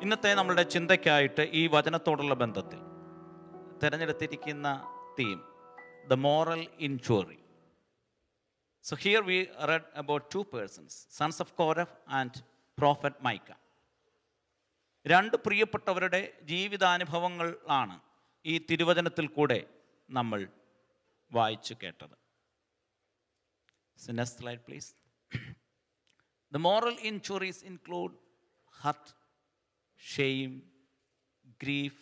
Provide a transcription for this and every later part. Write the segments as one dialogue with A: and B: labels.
A: ഇന്നത്തെ നമ്മളുടെ ചിന്തയ്ക്കായിട്ട് ഈ വചനത്തോടുള്ള ബന്ധത്തിൽ തിരഞ്ഞെടുത്തിരിക്കുന്ന theme the moral inquiry. So here we read about two persons, sons of Korah and prophet Micah. രണ്ട് പ്രിയപ്പെട്ടവരുടെ ജീവിതാനുഭവങ്ങളാണ് ഈ തിരുവചനത്തിൽ കൂടെ നമ്മൾ വായിച്ചു കേട്ടത്. So next slide please. The moral injuries include hurt, shame, grief,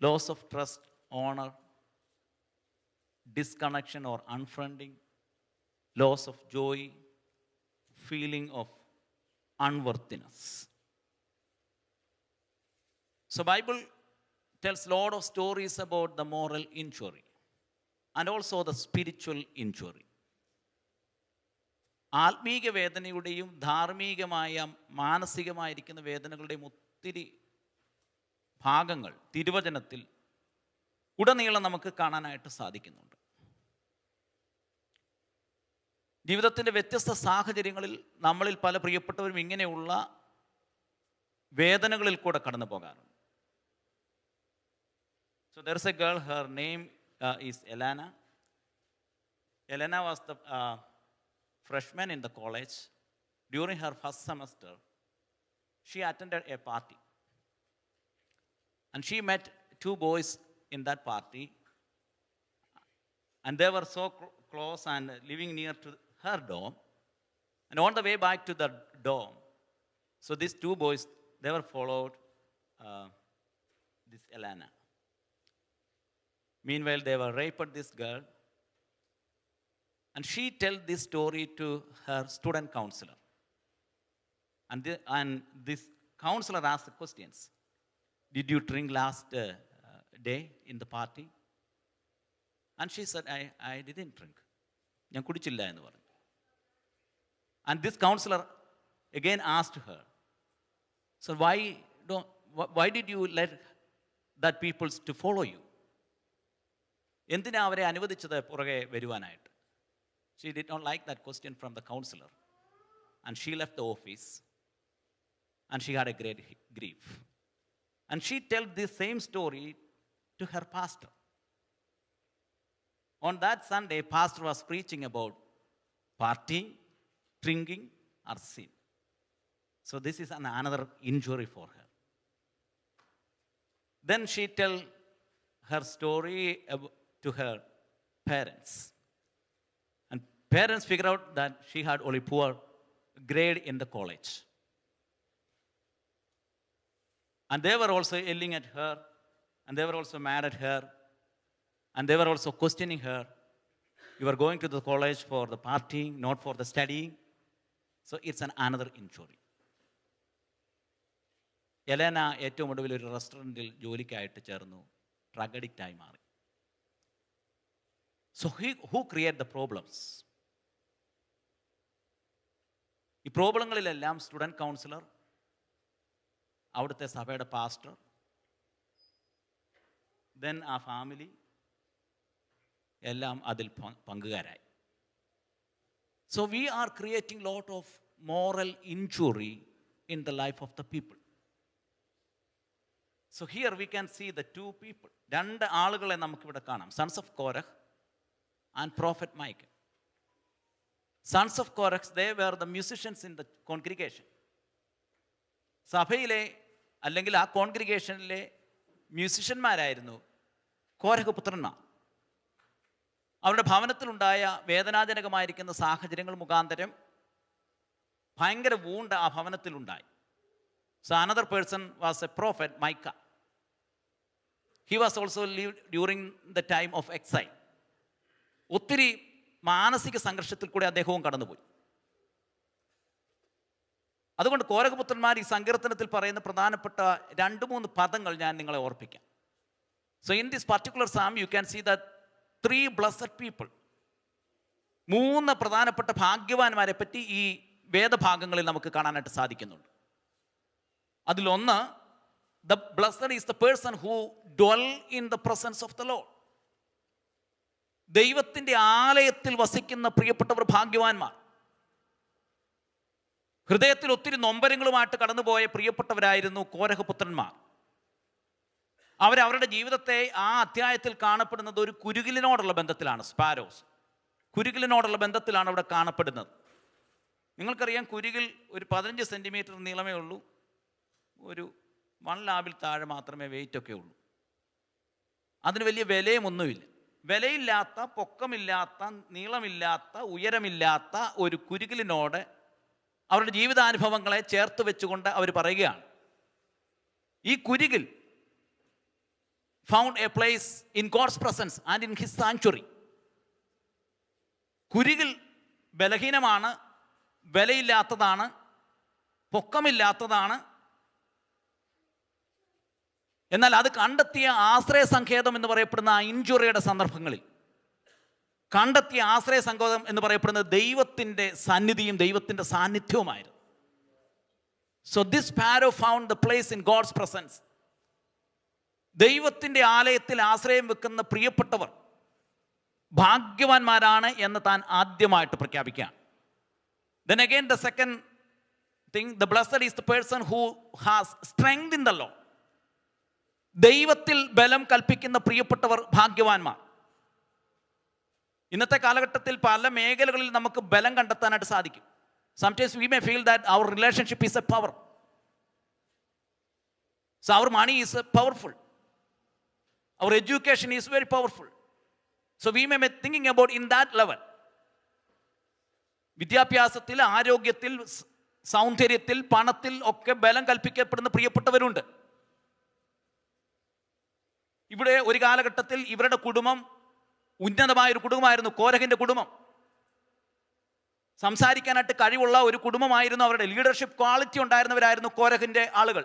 A: loss of trust, honor, disconnection or unfriending, loss of joy, feeling of unworthiness. So Bible tells lot of stories about the moral injury and also the spiritual injury. ആത്മീക വേദനയുടെയും ധാർമ്മികമായ മാനസികമായിരിക്കുന്ന വേദനകളുടെയും ഒത്തിരി ഭാഗങ്ങൾ തിരുവചനത്തിൽ ഉടനീളം നമുക്ക് കാണാനായിട്ട് സാധിക്കുന്നുണ്ട്. ജീവിതത്തിൻ്റെ വ്യത്യസ്ത സാഹചര്യങ്ങളിൽ നമ്മളിൽ പല പ്രിയപ്പെട്ടവരും ഇങ്ങനെയുള്ള വേദനകളിൽ കൂടെ കടന്നു പോകാറുണ്ട്. So there is a girl, her name is Elena. Elena was the freshman in the college. During her first semester, she attended a party. And she met two boys in that party. And they were so close and living near to her dorm. And on the way back to the dorm, so these two boys, they were followed this Elena. Meanwhile, they were raped this girl. And she told this story to her student counselor. And this counselor asked the questions. Did you drink last day in the party? And she said, I didn't drink. ഞാൻ കുടിച്ചില്ല എന്ന് പറഞ്ഞു. And this counselor again asked her, so why did you let that people to follow you? എന്തിനാ അവരെ അനുവദിച്ചത് പുറകെ വരുവാനായിട്ട്? She did not like that question from the counselor. And she left the office. And she had a great grief. And she told this same story to her pastor. On that Sunday, pastor was preaching about partying, drinking, or sin. So this is another injury for her. Then she told her story to her parents. And parents figured out that she had only poor grade in the college. And they were also yelling at her, and they were also mad at her, and they were also questioning her. You are going to the college for the partying, not for the studying. So it's another injury. Elena ഏറ്റവും ഒടുവിൽ ഒരു റെസ്റ്റോറൻറ്റിൽ ജോലിക്കായിട്ട് ചേർന്നു, drug അഡിക്റ്റായി മാറി. So who create the problems? ഈ പ്രോബ്ലങ്ങളിലെല്ലാം student councillor, അവിടുത്തെ സഭയുടെ pastor, then ആ ഫാമിലി എല്ലാം അതിൽ പങ്കുകാരായി. So we are creating lot of moral injury in the life of the people. So here we can see the two people. രണ്ട് ആളുകളെ നമുക്കിവിടെ കാണാം, sons of Korah and prophet Micah. Sons of Korah, they were the musicians in the congregation. സഭയിലെ അല്ലെങ്കിൽ ആ കോൺഗ്രിഗേഷനിലെ മ്യൂസിഷ്യന്മാരായിരുന്നു Korah പുത്രന്മാർ. അവരുടെ ഭവനത്തിലുണ്ടായ വേദനാജനകമായിരിക്കുന്ന സാഹചര്യങ്ങൾ മുഖാന്തരം ഭയങ്കര വൂണ്ട് ആ ഭവനത്തിലുണ്ടായി. So another person was a prophet, Micah. He was also lived during the time of exile. ഒത്തിരി മാനസിക സംഘർഷത്തിൽ കൂടെ അദ്ദേഹവും കടന്നുപോയി. അതുകൊണ്ട് കോരഹപുത്രന്മാർ ഈ സങ്കീർത്തനത്തിൽ പറയുന്ന പ്രധാനപ്പെട്ട 2-3 പദങ്ങൾ ഞാൻ നിങ്ങളെ ഓർപ്പിക്കാം. So in this particular psalm you can see that 3 blessed people, 3 പ്രധാനപ്പെട്ട ഭാഗ്യവാന്മാരെ പറ്റി ഈ വേദഭാഗങ്ങളിൽ നമുക്ക് കാണാനായിട്ട് സാധിക്കുന്നുണ്ട്. അതിലൊന്ന്, the blessed is the person who dwell in the presence of the Lord. ദൈവത്തിൻ്റെ ആലയത്തിൽ വസിക്കുന്ന പ്രിയപ്പെട്ടവർ ഭാഗ്യവാന്മാർ. ഹൃദയത്തിൽ ഒത്തിരി നൊമ്പരങ്ങളുമായിട്ട് കടന്നുപോയ പ്രിയപ്പെട്ടവരായിരുന്നു കോരഹ് പുത്രന്മാർ. അവരവരുടെ ജീവിതത്തെ ആ അധ്യായത്തിൽ കാണപ്പെടുന്നത് ഒരു കുരുകിലിനോടുള്ള ബന്ധത്തിലാണ്. സ്പാരോസ് കുരുകിലിനോടുള്ള ബന്ധത്തിലാണ് അവിടെ കാണപ്പെടുന്നത്. നിങ്ങൾക്കറിയാം, കുരുകിൽ ഒരു 15 സെൻറ്റിമീറ്റർ നീളമേ ഉള്ളൂ, ഒരു 1 ലാബിൽ താഴെ മാത്രമേ വെയിറ്റൊക്കെ ഉള്ളൂ. അതിന് വലിയ വിലയുമൊന്നുമില്ല. വിലയില്ലാത്ത, പൊക്കമില്ലാത്ത, നീളമില്ലാത്ത, ഉയരമില്ലാത്ത ഒരു കുരുകിലിനോട് അവരുടെ ജീവിതാനുഭവങ്ങളെ ചേർത്ത് വെച്ചുകൊണ്ട് അവർ പറയുകയാണ്, ഈ കുരുകിൽ found a place in God's presence and in his sanctuary. കുരുകിൽ ബലഹീനമാണ്, വിലയില്ലാത്തതാണ്, പൊക്കമില്ലാത്തതാണ്. എന്നാൽ അത് കണ്ടെത്തിയ ആശ്രയ സങ്കേതം എന്ന് പറയപ്പെടുന്ന ആ ഇഞ്ചുറിയുടെ സന്ദർഭങ്ങളിൽ കണ്ടെത്തിയ ആശ്രയ സങ്കേതം എന്ന് പറയപ്പെടുന്നത് ദൈവത്തിൻ്റെ സന്നിധിയും ദൈവത്തിൻ്റെ സാന്നിധ്യവുമായിരുന്നു. So this sparrow found the place in God's presence. ദൈവത്തിൻ്റെ ആലയത്തിൽ ആശ്രയം വെക്കുന്ന പ്രിയപ്പെട്ടവർ ഭാഗ്യവാന്മാരാണ് എന്ന് താൻ ആദ്യമായിട്ട് പ്രഖ്യാപിക്കുകയാണ്. Then again the second thing, the blessed is the person who has strength in the Lord. ദൈവത്തിൽ ബലം കൽപ്പിക്കുന്ന പ്രിയപ്പെട്ടവർ ഭാഗ്യവാന്മാർ. ഇന്നത്തെ കാലഘട്ടത്തിൽ പല മേഖലകളിൽ നമുക്ക് ബലം കണ്ടെത്താനായിട്ട് സാധിക്കും. Sometimes we may feel that our relationship is a power. So our money is powerful. Our education is very powerful. So we may be thinking about in that level. വിദ്യാഭ്യാസത്തിൽ, ആരോഗ്യത്തിൽ, സൗന്ദര്യത്തിൽ, പണത്തിൽ ഒക്കെ ബലം കൽപ്പിക്കപ്പെടുന്ന പ്രിയപ്പെട്ടവരുണ്ട്. ഇവിടെ ഒരു കാലഘട്ടത്തിൽ ഇവരുടെ കുടുംബം ഉന്നതമായൊരു കുടുംബമായിരുന്നു. കോരഹിൻ്റെ കുടുംബം സംസാരിക്കാനായിട്ട് കഴിവുള്ള ഒരു കുടുംബമായിരുന്നു. അവരുടെ ലീഡർഷിപ്പ് ക്വാളിറ്റി ഉണ്ടായിരുന്നവരായിരുന്നു കോരഹിൻ്റെ ആളുകൾ.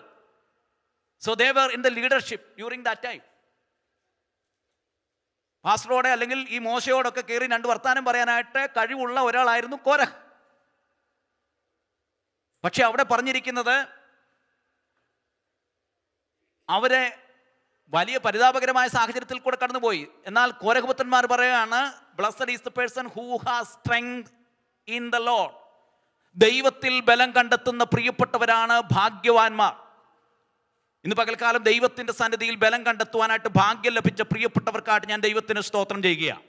A: So they were in the leadership during that time. പാസ്റ്ററോടെ അല്ലെങ്കിൽ ഈ മോശയോടൊക്കെ കയറി 2 വർത്താനം പറയാനായിട്ട് കഴിവുള്ള ഒരാളായിരുന്നു കോരഹ്. പക്ഷെ അവിടെ പറഞ്ഞിരിക്കുന്നത് അവരെ വലിയ പരിതാപകരമായ സാഹചര്യത്തിൽ കൂടെ കടന്നുപോയി. എന്നാൽ കോരഹ് പുത്രന്മാർ പറയുകയാണ്, blessed is the person who has strength in the Lord. ദൈവത്തിൽ ബലം കണ്ടെത്തുന്ന പ്രിയപ്പെട്ടവരാണ് ഭാഗ്യവാന്മാർ. ഇന്ന് പകൽക്കാലം ദൈവത്തിൻ്റെ സന്നിധിയിൽ ബലം കണ്ടെത്തുവാനായിട്ട് ഭാഗ്യം ലഭിച്ച പ്രിയപ്പെട്ടവർക്കായിട്ട് ഞാൻ ദൈവത്തിന് സ്തോത്രം ചെയ്യുകയാണ്.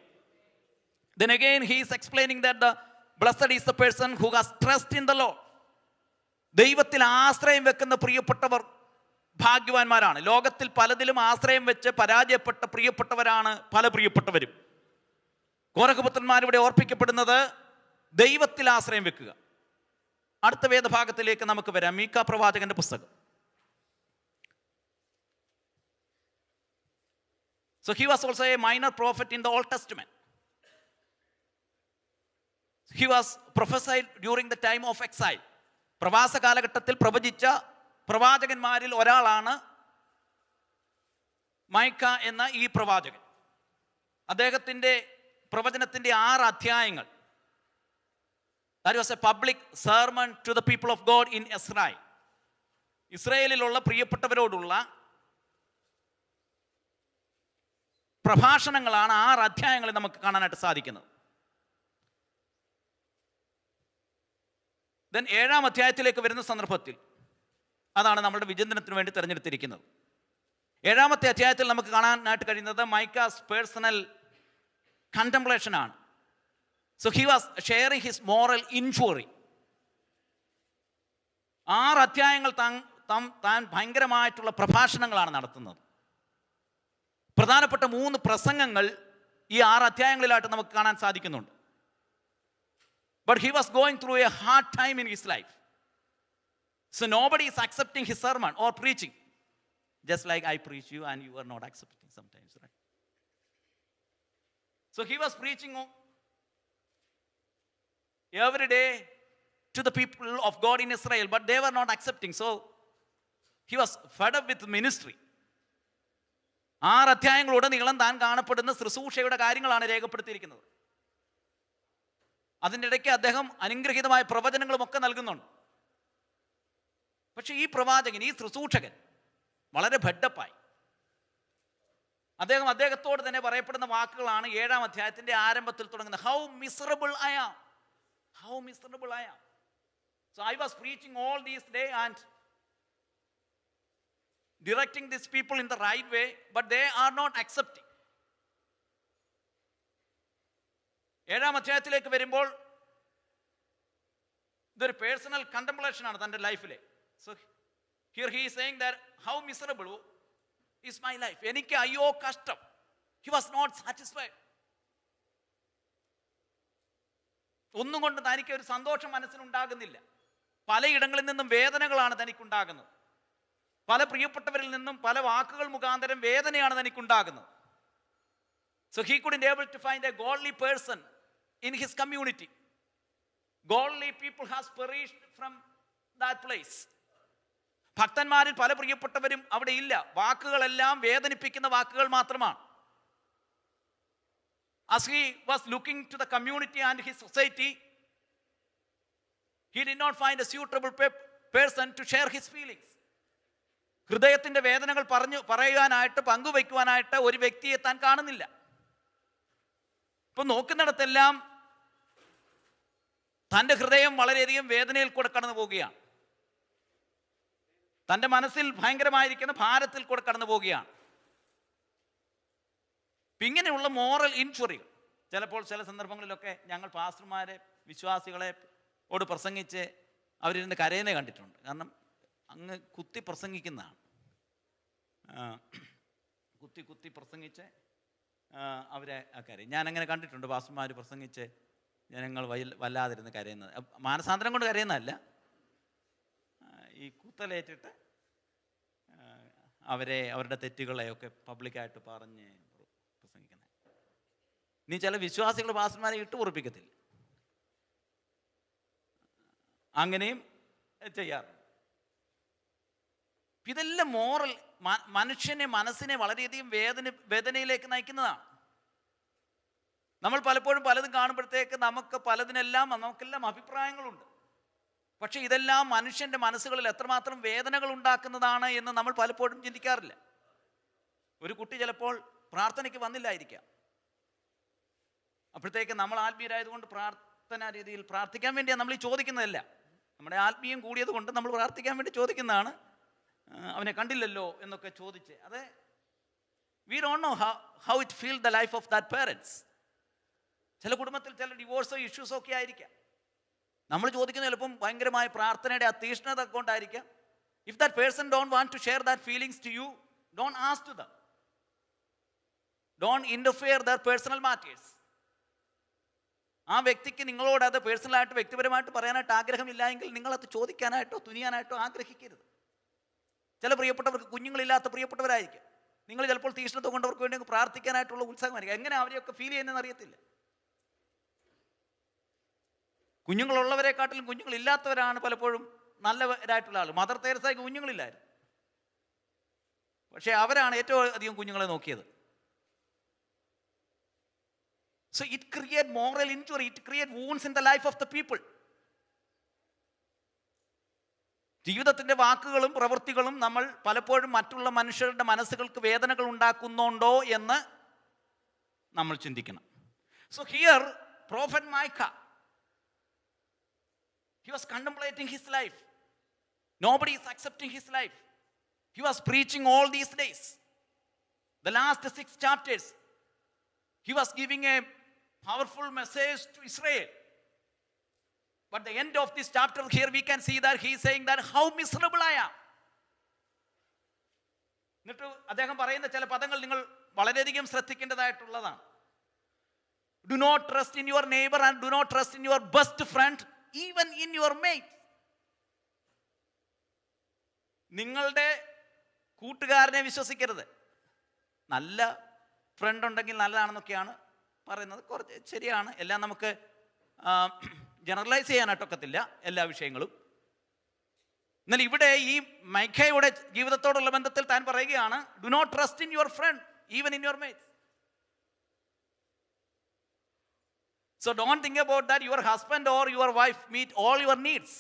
A: Then again he is explaining that the blessed is the person who has trust in the Lord. ദൈവത്തിൽ ആശ്രയം വെക്കുന്ന പ്രിയപ്പെട്ടവർ ഭാഗ്യവാന്മാരാണ്. ലോകത്തിൽ പലതിലും ആശ്രയം വെച്ച് പരാജയപ്പെട്ട പ്രിയപ്പെട്ടവരാണ് പല പ്രിയപ്പെട്ടവരും. കോരഹ് പുത്രന്മാർ ഇവിടെ ഓർപ്പിക്കപ്പെടുന്നത് ദൈവത്തിൽ ആശ്രയം വെക്കുക. അടുത്ത വേദഭാഗത്തിലേക്ക് നമുക്ക് വരാം. മീക്ക പ്രവാചകന്റെ പുസ്തകം. So he was also a minor prophet in the Old Testament. He was prophesied during the time of exile. പ്രവാസ കാലഘട്ടത്തിൽ പ്രവചിച്ച പ്രവാചകന്മാരിൽ ഒരാളാണ് മൈക്ക എന്ന ഈ പ്രവാചകൻ. അദ്ദേഹത്തിൻ്റെ പ്രവചനത്തിൻ്റെ 6 അധ്യായങ്ങൾ, that was a public sermon to the people of God in Israel. ഇസ്രായേലിലുള്ള പ്രിയപ്പെട്ടവരോടുള്ള പ്രഭാഷണങ്ങളാണ് 6 അധ്യായങ്ങളിൽ നമുക്ക് കാണാനായിട്ട് സാധിക്കുന്നത്. ദെൻ 7-ാം അധ്യായത്തിലേക്ക് വരുന്ന സന്ദർഭത്തിൽ, അതാണ് നമ്മുടെ വിചിന്തനത്തിന് വേണ്ടി തിരഞ്ഞെടുത്തിരിക്കുന്നത്. 7-ാമത്തെ അധ്യായത്തിൽ നമുക്ക് കാണാനായിട്ട് കഴിയുന്നത് മൈക്കാസ് പേഴ്സണൽ കണ്ടംപ്ലേഷൻ ആണ്. So he was sharing his moral injury. 6 അധ്യായങ്ങൾ താൻ ഭയങ്കരമായിട്ടുള്ള പ്രഭാഷണങ്ങളാണ് നടത്തുന്നത്. പ്രധാനപ്പെട്ട 3 പ്രസംഗങ്ങൾ ഈ 6 അധ്യായങ്ങളിലായിട്ട് നമുക്ക് കാണാൻ സാധിക്കുന്നുണ്ട്. But he was going through a hard time in his life. So nobody is accepting his sermon or preaching. Just like I preach you and you are not accepting sometimes, right? So he was preaching every day to the people of God in Israel, but they were not accepting. So he was fed up with ministry. 6 അധ്യായങ്ങളുടനീളം താൻ കാണപ്പെടുന്ന ശുശ്രൂഷയുടെ കാര്യങ്ങളാണ് രേഖപ്പെടുത്തിയിരിക്കുന്നത്. അതിൻ്റെ ഇടയ്ക്ക് അദ്ദേഹം അനുഗ്രഹീതമായ പ്രവചനങ്ങളും ഒക്കെ നൽകുന്നുണ്ട്. പക്ഷെ ഈ പ്രവാചകൻ, ഈ ശുശ്രൂഷകൻ വളരെ ഭഡപ്പായി. അദ്ദേഹത്തോട് തന്നെ പറയപ്പെടുന്ന വാക്കുകളാണ് 7-ാം അധ്യായത്തിൻ്റെ ആരംഭത്തിൽ തുടങ്ങുന്നത്. How miserable I am. So I was preaching all these day and directing these people in the right way, but they are not accepting. 7-ാം അധ്യായത്തിലേക്ക് വരുമ്പോൾ ഇതൊരു പേഴ്സണൽ കണ്ടംപ്ലേഷൻ ആണ് തൻ്റെ ലൈഫിലെ. So here he is saying that how miserable is my life. എനിക്ക് അയ്യോ കഷ്ടം. He was not satisfied. ഒന്നും കൊണ്ട് തനിക്ക് ഒരു സന്തോഷം മനസ്സിനുണ്ടാകുന്നില്ല. പലയിടങ്ങളിൽ നിന്നും വേദനകളാണ് തനിക്കുണ്ടാകുന്നത്. പല പ്രിയപ്പെട്ടവരിൽ നിന്നും പല വാക്കുകൾ മുഖാന്തരം വേദനയാണ് തനിക്കുണ്ടാകുന്നത്. So he couldn't able to find a godly person in his community. Godly people has perished from that place. ഭക്തന്മാരിൽ പല പ്രിയപ്പെട്ടവരും അവിടെ ഇല്ല. വാക്കുകളെല്ലാം വേദനിപ്പിക്കുന്ന വാക്കുകൾ മാത്രമാണ്. As he was looking to the community and his society, he did not find a suitable person to share his feelings. ഹൃദയത്തിൻ്റെ വേദനകൾ പറയുവാനായിട്ട് പങ്കുവയ്ക്കുവാനായിട്ട് ഒരു വ്യക്തിയെ താൻ കാണുന്നില്ല. ഇപ്പം നോക്കുന്നിടത്തെല്ലാം തൻ്റെ ഹൃദയം വളരെയധികം വേദനയിൽ കൂടെ കടന്നു പോവുകയാണ്. തൻ്റെ മനസ്സിൽ ഭയങ്കരമായിരിക്കുന്ന ഭാരത്തിൽ കൂടെ കടന്നു പോവുകയാണ്. ഇങ്ങനെയുള്ള മോറൽ ഇൻഷുറികൾ ചിലപ്പോൾ ചില സന്ദർഭങ്ങളിലൊക്കെ ഞങ്ങൾ പാസ്റ്റർമാരെ വിശ്വാസികളെ ഓട് പ്രസംഗിച്ച് അവരിരുന്ന് കരയുന്നത് കണ്ടിട്ടുണ്ട്. കാരണം അങ്ങ് കുത്തി പ്രസംഗിക്കുന്നതാണ്. കുത്തി പ്രസംഗിച്ച് അവരെ കരയും. ഞാനങ്ങനെ കണ്ടിട്ടുണ്ട് പാസ്റ്റർമാർ പ്രസംഗിച്ച് ജനങ്ങൾ വല്ലാതിരുന്ന് കരയുന്നത്. മാനസാന്തരം കൊണ്ട് കരയുന്നതല്ല, ഈ കുത്തലേറ്റിട്ട് അവരുടെ തെറ്റുകളെയൊക്കെ പബ്ലിക്കായിട്ട് പറഞ്ഞ് പ്രസംഗിക്കുന്നത്. ഇനി ചില വിശ്വാസികൾ പാസ്റ്റർമാരെ ഇട്ട് ഉറപ്പിക്കത്തില്ല, അങ്ങനെയും ചെയ്യാറുണ്ട്. ഇതെല്ലാം മോറൽ മനസ്സിനെ വളരെയധികം വേദനയിലേക്ക് നയിക്കുന്നതാണ്. നമ്മൾ പലപ്പോഴും പലതും കാണുമ്പോഴത്തേക്ക് നമുക്കെല്ലാം അഭിപ്രായങ്ങളുണ്ട്. പക്ഷെ ഇതെല്ലാം മനുഷ്യൻ്റെ മനസ്സുകളിൽ എത്രമാത്രം വേദനകൾ ഉണ്ടാക്കുന്നതാണ് എന്ന് നമ്മൾ പലപ്പോഴും ചിന്തിക്കാറില്ല. ഒരു കുട്ടി ചിലപ്പോൾ പ്രാർത്ഥനയ്ക്ക് വന്നില്ലായിരിക്കാം. അപ്പോഴത്തേക്ക് നമ്മൾ ആത്മീയരായതുകൊണ്ട് പ്രാർത്ഥനാ രീതിയിൽ പ്രാർത്ഥിക്കാൻ വേണ്ടിയാണ് നമ്മൾ ഈ ചോദിക്കുന്നതല്ല. നമ്മുടെ ആത്മീയം കൂടിയത് കൊണ്ട് നമ്മൾ പ്രാർത്ഥിക്കാൻ വേണ്ടി ചോദിക്കുന്നതാണ്. അവനെ കണ്ടില്ലല്ലോ എന്നൊക്കെ ചോദിച്ച്, അത് we don't know how it feel the life of that parents. ചില കുടുംബത്തിൽ ചില ഡിവോഴ്സോ ഇഷ്യൂസോ ഒക്കെ ആയിരിക്കാം. നമ്മൾ ചോദിക്കുന്ന ചിലപ്പം ഭയങ്കരമായ പ്രാർത്ഥനയുടെ അതീഷ്ണത കൊണ്ടായിരിക്കാം. If that person don't want to share that feelings to you, don't ask to them, don't interfere their personal matters. ആ വ്യക്തിക്ക് നിങ്ങളോട് അത് പേഴ്സണലായിട്ട് വ്യക്തിപരമായിട്ട് പറയാനായിട്ട് ആഗ്രഹമില്ല എങ്കിൽ നിങ്ങളത് ചോദിക്കാനായിട്ടോ തുനിയാനായിട്ടോ ആഗ്രഹിക്കരുത്. ചില പ്രിയപ്പെട്ടവർക്ക് കുഞ്ഞുങ്ങളില്ലാത്ത പ്രിയപ്പെട്ടവരായിരിക്കും. നിങ്ങൾ ചിലപ്പോൾ തീഷ്ണത കൊണ്ടവർക്ക് വേണ്ടി പ്രാർത്ഥിക്കാനായിട്ടുള്ള ഉത്സാഹമായിരിക്കും. എങ്ങനെ അവരെയൊക്കെ ഫീൽ ചെയ്യുന്നതെന്ന് അറിയത്തില്ല. കുഞ്ഞുങ്ങളുള്ളവരെക്കാട്ടിലും കുഞ്ഞുങ്ങളില്ലാത്തവരാണ് പലപ്പോഴും നല്ലവരായിട്ടുള്ള ആൾ. മദർ തെരേസയ്ക്ക് കുഞ്ഞുങ്ങളില്ലായിരുന്നു, പക്ഷേ അവരാണ് ഏറ്റവും അധികം കുഞ്ഞുങ്ങളെ നോക്കിയത്. So it create moral injury, it create wounds in the life of the people. ജീവിതത്തിൻ്റെ വാക്കുകളും പ്രവൃത്തികളും നമ്മൾ പലപ്പോഴും മറ്റുള്ള മനുഷ്യരുടെ മനസ്സുകൾക്ക് വേദനകൾ ഉണ്ടാക്കുന്നുണ്ടോ എന്ന് നമ്മൾ ചിന്തിക്കണം. So here prophet Micah, he was contemplating his life. Nobody is accepting his life. He was preaching all these days. The last 6 chapters he was giving a powerful message to Israel. But the end of this chapter here we can see that he is saying that how miserable I am. എന്നിട്ട് അദ്ദേഹം പറയുന്ന ചില പദങ്ങൾ നിങ്ങൾ വളരെയധികം ശ്രദ്ധിക്കേണ്ടതായിട്ടുള്ളതാണ്. Do not trust in your neighbor and do not trust in your best friend, even in your mate. നിങ്ങളുടെ കൂട്ടുകാരനെ വിശ്വസിക്കരുത്. നല്ല ഫ്രണ്ട് ഉണ്ടെങ്കിൽ നല്ലതാണെന്നൊക്കെയാണ് പറയുന്നത്. കുറച്ച് ശരിയാണ്, എല്ലാം നമുക്ക് ജനറലൈസ് ചെയ്യാനായിട്ടൊക്കത്തില്ല എല്ലാ വിഷയങ്ങളും. എന്നാൽ ഇവിടെ ഈ മൈഖയുടെ ജീവിതത്തോടുള്ള ബന്ധത്തിൽ താൻ പറയുകയാണ്, do not trust in your friend even in your mates. So don't think about that your husband or your wife meet all your needs.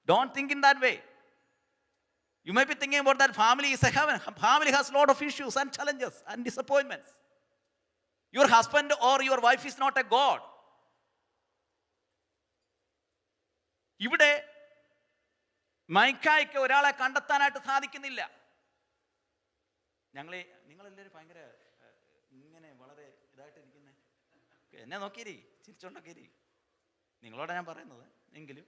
A: Don't think in that way. You may be thinking about that family is a heaven. Family has a lot of issues and challenges and disappointments. Your husband or your wife is not a God. ഇവിടെ മൈക്കായ്ക്ക് ഒരാളെ കണ്ടെത്താനായിട്ട് സാധിക്കുന്നില്ല. നിങ്ങളെല്ലാവരും ഭയങ്കര ഇങ്ങനെ വളരെ ഇതായിട്ട് ഇരിക്കുന്നേ. എന്നെ നോക്കിയിരി, ചിരിച്ചോണ്ടൊക്കെ നിങ്ങളോടാ ഞാൻ പറയുന്നത്. എങ്കിലും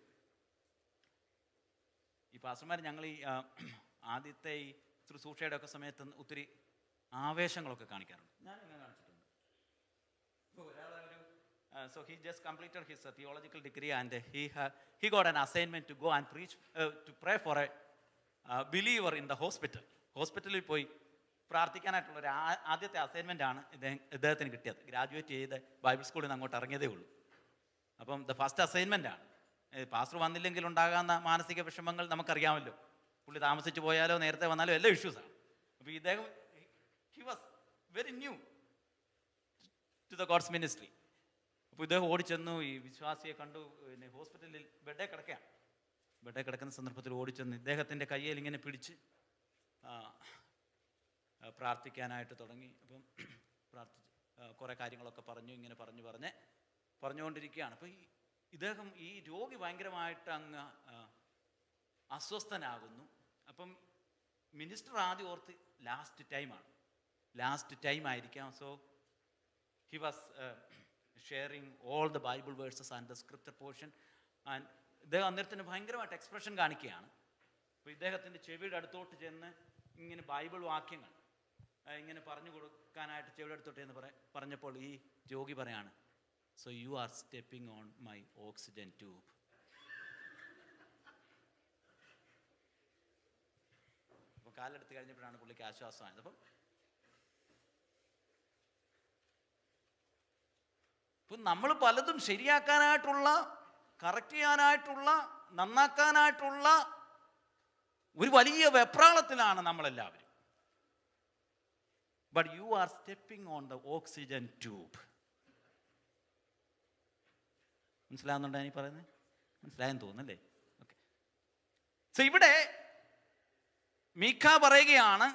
A: ഈ പാസ്റ്റർമാർ ഞങ്ങൾ ഈ ആദ്യത്തെ ഈ ശുശ്രൂഷയുടെ ഒക്കെ സമയത്ത് ഒത്തിരി ആവേശങ്ങളൊക്കെ കാണിക്കാറുണ്ട്. ഞാൻ ഇങ്ങനെ കാണിച്ചിട്ടുണ്ട്. ഇപ്പോൾ so he just completed his theological degree and he got an assignment to go and preach to pray for a believer in the hospital. ഹോസ്പിറ്റലിൽ പോയി പ്രാർത്ഥിക്കാനായിട്ടുള്ള ഒരു ആദ്യത്തെ അസൈൻമെൻ്റ് ആണ് ഇദ്ദേഹത്തിന് കിട്ടിയത്. ഗ്രാജുവേറ്റ് ചെയ്ത് ബൈബിൾ സ്കൂളിൽ നിന്ന് അങ്ങോട്ട് ഇറങ്ങിയതേ ഉള്ളൂ. അപ്പം ദ ഫസ്റ്റ് അസൈൻമെൻ്റ് ആണ്. പാസ്റ്റർ വന്നില്ലെങ്കിൽ ഉണ്ടാകാവുന്ന മാനസിക വിഷമങ്ങൾ നമുക്കറിയാമല്ലോ. പുള്ളി താമസിച്ച് പോയാലോ നേരത്തെ വന്നാലോ എല്ലാ ഇഷ്യൂസാണ്. അപ്പോൾ ഇദ്ദേഹം he was very new to the God's ministry. അപ്പോൾ ഇദ്ദേഹം ഓടിച്ചെന്നു, ഈ വിശ്വാസിയെ കണ്ടു, പിന്നെ ഹോസ്പിറ്റലിൽ ബെഡേ കിടക്കുന്ന സന്ദർഭത്തിൽ ഓടിച്ചെന്ന് ഇദ്ദേഹത്തിൻ്റെ കയ്യിൽ ഇങ്ങനെ പിടിച്ച് പ്രാർത്ഥിക്കാനായിട്ട് തുടങ്ങി. അപ്പം കുറേ കാര്യങ്ങളൊക്കെ പറഞ്ഞുകൊണ്ടിരിക്കുകയാണ്. അപ്പോൾ ഇദ്ദേഹം ഈ രോഗി ഭയങ്കരമായിട്ട് അങ്ങ് അസ്വസ്ഥനാകുന്നു. അപ്പം മിനിസ്റ്റർ ആദ്യം ഓർത്ത് ലാസ്റ്റ് ടൈം ആയിരിക്കാം. So he was sharing all the Bible versus and the scripture portion. And ഇദ്ദേഹം അന്നേരത്തിന് ഭയങ്കരമായിട്ട് എക്സ്പ്രഷൻ കാണിക്കുകയാണ്. അപ്പോൾ ഇദ്ദേഹത്തിൻ്റെ ചെവിയുടെ അടുത്തോട്ട് ചെന്ന് ഇങ്ങനെ ബൈബിൾ വാക്യങ്ങൾ ഇങ്ങനെ പറഞ്ഞു കൊടുക്കാനായിട്ട് ചെവിയുടെ അടുത്തോട്ട് എന്ന് പറഞ്ഞപ്പോൾ ഈ രോഗി പറയാണ്, so you are stepping on my oxygen tube. അപ്പോൾ കാലെടുത്ത് കഴിഞ്ഞപ്പോഴാണ് പുള്ളിക്ക് ആശ്വാസമായത്. അപ്പം നമ്മൾ പലതും ശരിയാക്കാനായിട്ടുള്ള, കറക്റ്റ് ചെയ്യാനായിട്ടുള്ള, നന്നാക്കാനായിട്ടുള്ള ഒരു വലിയ വെപ്രാളത്തിലാണ് നമ്മളെല്ലാവരും. But you are stepping on the oxygen tube. മനസ്സിലാവുന്നുണ്ടോ ഞാൻ പറയുന്നത്? മനസ്സിലായെന്ന് തോന്നുന്നല്ലേ? ഓക്കെ. സോ ഇവിടെ മീഖ പറയുകയാണ്,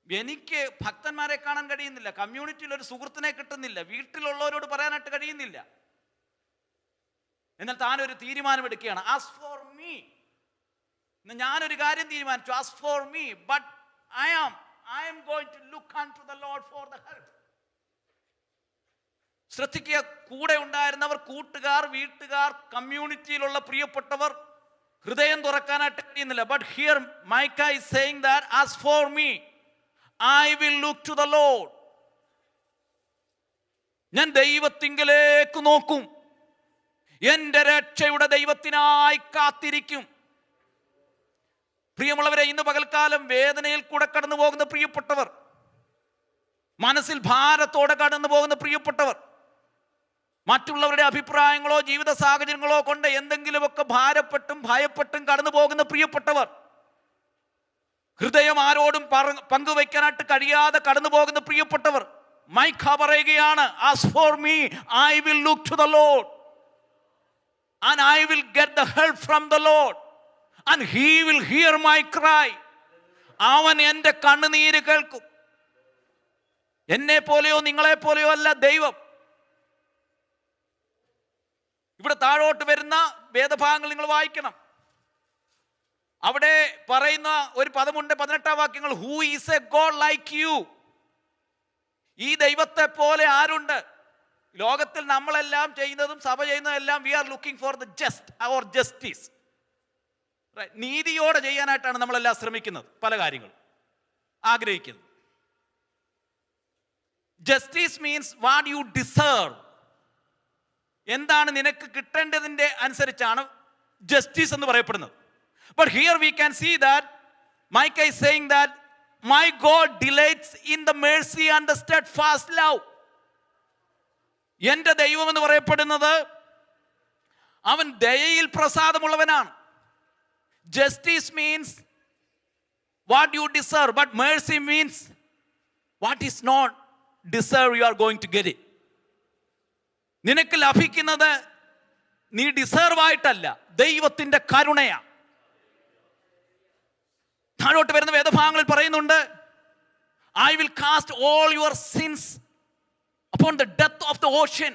A: എനിക്ക് ഭക്തന്മാരെ കാണാൻ കഴിയുന്നില്ല, കമ്മ്യൂണിറ്റിയിൽ ഒരു സുഹൃത്തിനെ കിട്ടുന്നില്ല, വീട്ടിലുള്ളവരോട് പറയാനായിട്ട് കഴിയുന്നില്ല. എന്നാൽ താനൊരു തീരുമാനമെടുക്കുകയാണ്. ആസ് ഫോർ മീ, ഞാനൊരു കാര്യം തീരുമാനിച്ചു. As for me, but I am going to look unto the Lord for the help. ശ്രദ്ധിക്കുക, കൂടെ ഉണ്ടായിരുന്നവർ, കൂട്ടുകാർ, വീട്ടുകാർ, കമ്മ്യൂണിറ്റിയിലുള്ള പ്രിയപ്പെട്ടവർ ഹൃദയം തുറക്കാനായിട്ട് കഴിയുന്നില്ല. But here mica is saying that as for me I will look to the Lord. ഞാൻ ദൈവത്തിങ്കലേക്ക് നോക്കും, എൻ്റെ രക്ഷയുടെ ദൈവത്തിനായി കാത്തിരിക്കും. പ്രിയമുള്ളവരെ, ഇന്ന് പകൽക്കാലം വേദനയിൽ കൂടെ കടന്നു പോകുന്ന പ്രിയപ്പെട്ടവർ, മനസ്സിൽ ഭാരത്തോടെ കടന്നു പോകുന്ന പ്രിയപ്പെട്ടവർ, മറ്റുള്ളവരുടെ അഭിപ്രായങ്ങളോ ജീവിത സാഹചര്യങ്ങളോ കൊണ്ട് എന്തെങ്കിലുമൊക്കെ ഭാരപ്പെട്ടും ഭയപ്പെട്ടും കടന്നു പോകുന്ന പ്രിയപ്പെട്ടവർ, ഹൃദയം ആരോടും പങ്കുവയ്ക്കാനായിട്ട് കഴിയാതെ കടന്നു പോകുന്ന പ്രിയപ്പെട്ടവർ, മൈഖ പറയുകയാണ്, as for me I will look to the Lord and I will get the help from the Lord and he will hear my cry. അവൻ എൻ്റെ കണ്ണുനീര് കേൾക്കും. എന്നെ പോലെയോ നിങ്ങളെ പോലെയോ അല്ല ദൈവം. ഇവിടെ താഴോട്ട് വരുന്ന വേദഭാഗങ്ങൾ നിങ്ങൾ വായിക്കണം. അവിടെ പറയുന്ന ഒരു പദമുണ്ട്, 18 വാക്യങ്ങൾ. Who is a god like you. ഈ ദൈവത്തെ പോലെ ആരുണ്ട്? ലോകത്തിൽ നമ്മളെല്ലാം ചെയ്യുന്നതും സഭ ചെയ്യുന്നതെല്ലാം we are looking for the just or justice. നീതിയോടെ ചെയ്യാനായിട്ടാണ് നമ്മളെല്ലാം ശ്രമിക്കുന്നത്, പല കാര്യങ്ങളും ആഗ്രഹിക്കുന്നത്. Justice means what you deserve. എന്താണ് നിനക്ക് കിട്ടേണ്ടതിൻ്റെ അനുസരിച്ചാണ് ജസ്റ്റിസ് എന്ന് പറയപ്പെടുന്നത്. But here we can see that Micah is saying that my God delights in the mercy and the steadfast love. എൻ്റെ ദൈവം എന്ന് പറയപ്പെടുന്നത് അവൻ ദയയിൽ പ്രസാദമുള്ളവനാണ്. Justice means what you deserve, but mercy means what is not deserved, you are going to get it. നിനക്ക് ലഭിക്കുന്നത് നീ deserve ആയിട്ടല്ല, ദൈവത്തിന്റെ കരുണയാ. താഴോട്ട് വരുന്ന വേദഭാഗങ്ങളിൽ പറയുന്നുണ്ട്, I will cast all your sins upon the depth of the ocean.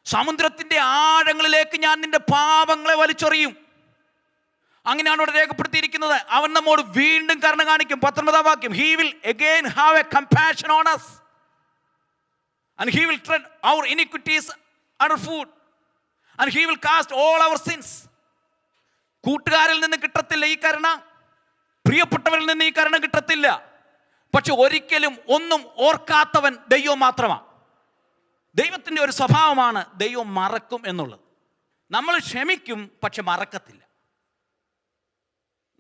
A: സമുദ്രത്തിൻ്റെ ആഴങ്ങളിലേക്ക് ഞാൻ നിന്റെ പാപങ്ങളെ വലിച്ചെറിയും. അങ്ങനെയാണ് ഇവിടെ രേഖപ്പെടുത്തിയിരിക്കുന്നത്. അവൻ നമ്മോട് വീണ്ടും കരുണ കാണിക്കും. 19 വാക്യം, He will again have a compassion on us and He will tread our iniquities underfoot and He will cast all our sins. കൂട്ടുകാരിൽ നിന്ന് കിട്ടത്തില്ല ഈ കരുണ, പ്രിയപ്പെട്ടവരിൽ നിന്ന് ഈ കരുണ കിട്ടത്തില്ല. പക്ഷെ ഒരിക്കലും ഒന്നും ഓർക്കാത്തവൻ ദൈവം മാത്രമാണ്. ദൈവത്തിൻ്റെ ഒരു സ്വഭാവമാണ് ദൈവം മറക്കും എന്നുള്ളത്. നമ്മൾ ക്ഷമിക്കും, പക്ഷെ മറക്കത്തില്ല.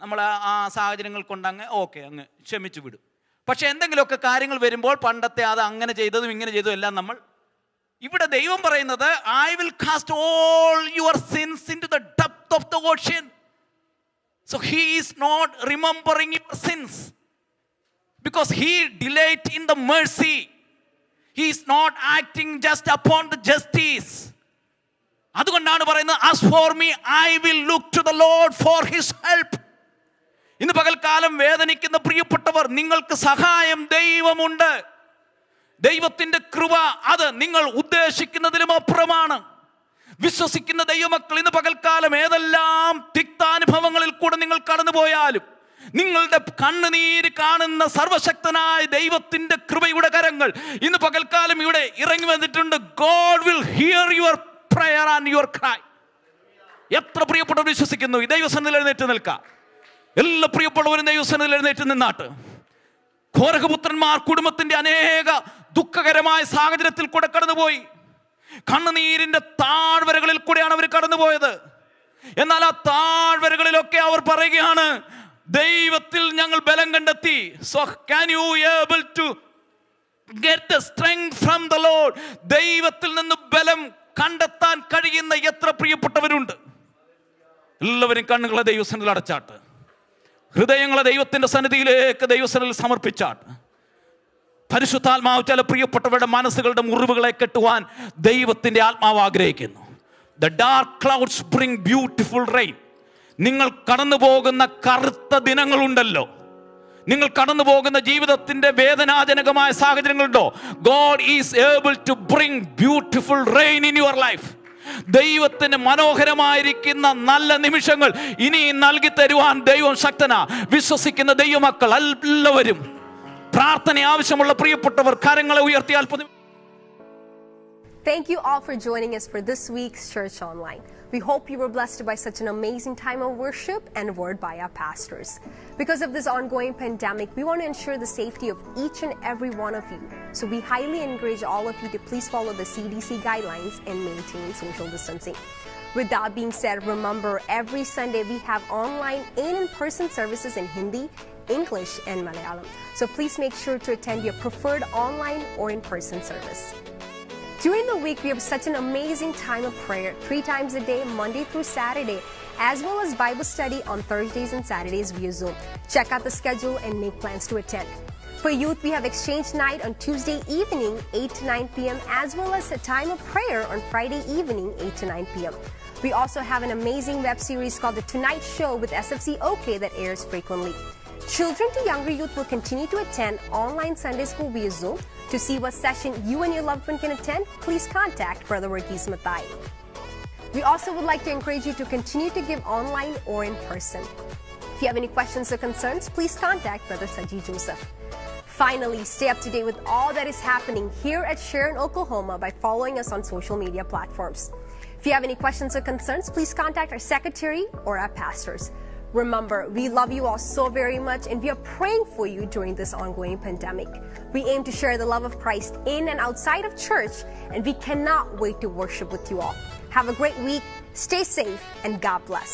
A: നമ്മൾ ആ സാഹചര്യങ്ങൾ കൊണ്ട് അങ്ങ് ക്ഷമിച്ചു വിടും. പക്ഷെ എന്തെങ്കിലുമൊക്കെ കാര്യങ്ങൾ വരുമ്പോൾ പണ്ടത്തെ അത് അങ്ങനെ ചെയ്തതും ഇങ്ങനെ ചെയ്തതും എല്ലാം നമ്മൾ, ഇവിടെ ദൈവം പറയുന്നത് I will cast all your sins into the depth of the ocean. So He is not remembering your sins because He delights in the mercy. He is not acting just upon the justice. അതുകൊണ്ടാണ് പറയുന്നത് as for me I will look to the Lord for His help. ഇന്ന് പകൽക്കാലം വേദനിക്കുന്ന പ്രിയപ്പെട്ടവർ, നിങ്ങൾക്ക് സഹായം ദൈവമുണ്ട്. ദൈവത്തിൻ്റെ കൃപ അത് നിങ്ങൾ ഉദ്ദേശിക്കുന്നതിലും അപ്പുറമാണ്. വിശ്വസിക്കുന്ന ദൈവമക്കൾ, ഇന്ന് പകൽക്കാലം ഏതെല്ലാം തിക്താനുഭവങ്ങളിൽ കൂടെ നിങ്ങൾ കടന്നുപോയാലും നിങ്ങളുടെ കണ്ണുനീര് കാണുന്ന സർവശക്തനായ ദൈവത്തിൻ്റെ കൃപയുടെ കരങ്ങൾ ഇന്ന് പകൽക്കാലം ഇവിടെ ഇറങ്ങി വന്നിട്ടുണ്ട്. God will hear your prayer and your cry. എത്ര പ്രിയപ്പെട്ടവർ വിശ്വസിക്കുന്നു? ഈ ദൈവസന്നിധിയിൽ എഴുന്നേറ്റ് നിൽക്കാം. എല്ലാ പ്രിയപ്പെട്ടവരും ദൈവസന്നിധിയിൽ എഴുന്നേറ്റ് നിന്നാട്ട്. കോരഹപുത്രന്മാർ കുടുംബത്തിന്റെ അനേക ദുഃഖകരമായ സാഹചര്യത്തിൽ കൂടെ കടന്നുപോയി. കണ്ണുനീരിന്റെ താഴ്വരകളിൽ കൂടെയാണ് അവർ കടന്നുപോയത്. എന്നാൽ ആ താഴ്വരകളിലൊക്കെ അവർ പറയുകയാണ്, ദൈവത്തിൽ ഞങ്ങൾ ബലം കണ്ടെത്തി. So can you able to get the strength from the Lord? ദൈവത്തിൽ നിന്ന് ബലം കണ്ടെത്താൻ കഴിയുന്ന എത്ര പ്രിയപ്പെട്ടവരുണ്ട്? എല്ലാവരും കണ്ണുകളെ ദൈവസന്നിധിയിൽ അടച്ചാട്ട്, ഹൃദയങ്ങളെ ദൈവത്തിന്റെ സന്നിധിയിലേക്ക് ദൈവസന്നിധിയിൽ സമർപ്പിച്ചാട്ട്. പരിശുദ്ധാത്മാവ് ചില പ്രിയപ്പെട്ടവരുടെ മനസ്സുകളുടെ മുറിവുകളെ കെട്ടുവാൻ ദൈവത്തിന്റെ ആത്മാവ് ആഗ്രഹിക്കുന്നു. The dark clouds bring beautiful rain. നിങ്ങൾ കടന്നു പോകുന്ന കറുത്ത ദിനങ്ങളുണ്ടല്ലോ, നിങ്ങൾ കടന്നു പോകുന്ന ജീവിതത്തിന്റെ വേദനാജനകമായ സാഹചര്യങ്ങളുണ്ടോ, God is able to bring beautiful rain in your life. ദൈവത്തിന് മനോഹരമായിരിക്കുന്ന നല്ല നിമിഷങ്ങൾ ഇനി നൽകി തരുവാൻ ദൈവം ശക്തനാ. വിശ്വസിക്കുന്ന ദൈവമക്കൾ എല്ലാവരും, പ്രാർത്ഥന ആവശ്യമുള്ള പ്രിയപ്പെട്ടവർ കരങ്ങളെ ഉയർത്തി അല്പം.
B: Thank you all for joining us for this week's Church Online. We hope you were blessed by such an amazing time of worship and word by our pastors. Because of this ongoing pandemic, we want to ensure the safety of each and every one of you. So we highly encourage all of you to please follow the CDC guidelines and maintain social distancing. With that being said, remember every Sunday we have online and in-person services in Hindi, English and Malayalam. So please make sure to attend your preferred online or in-person service. During the week, we have such an amazing time of prayer 3 times a day, Monday through Saturday, as well as Bible study on Thursdays and Saturdays via Zoom. Check out the schedule and make plans to attend. For youth, we have Exchange Night on Tuesday evening, 8 to 9 p.m., as well as a time of prayer on Friday evening, 8 to 9 p.m. We also have an amazing web series called The Tonight Show with SFC OK that airs frequently. Children to younger youth will continue to attend online Sunday school via Zoom. To see what session you and your loved one can attend, please contact Brother Verghese Mathai. We also would like to encourage you to continue to give online or in person. If you have any questions or concerns, please contact Brother Saji Joseph. Finally, stay up to date with all that is happening here at Sharon, Oklahoma by following us on social media platforms. If you have any questions or concerns, please contact our secretary or our pastors. Remember, we love you all so very much and we are praying for you during this ongoing pandemic. We aim to share the love of Christ in and outside of church, and we cannot wait to worship with you all. Have a great week, stay safe, and God bless.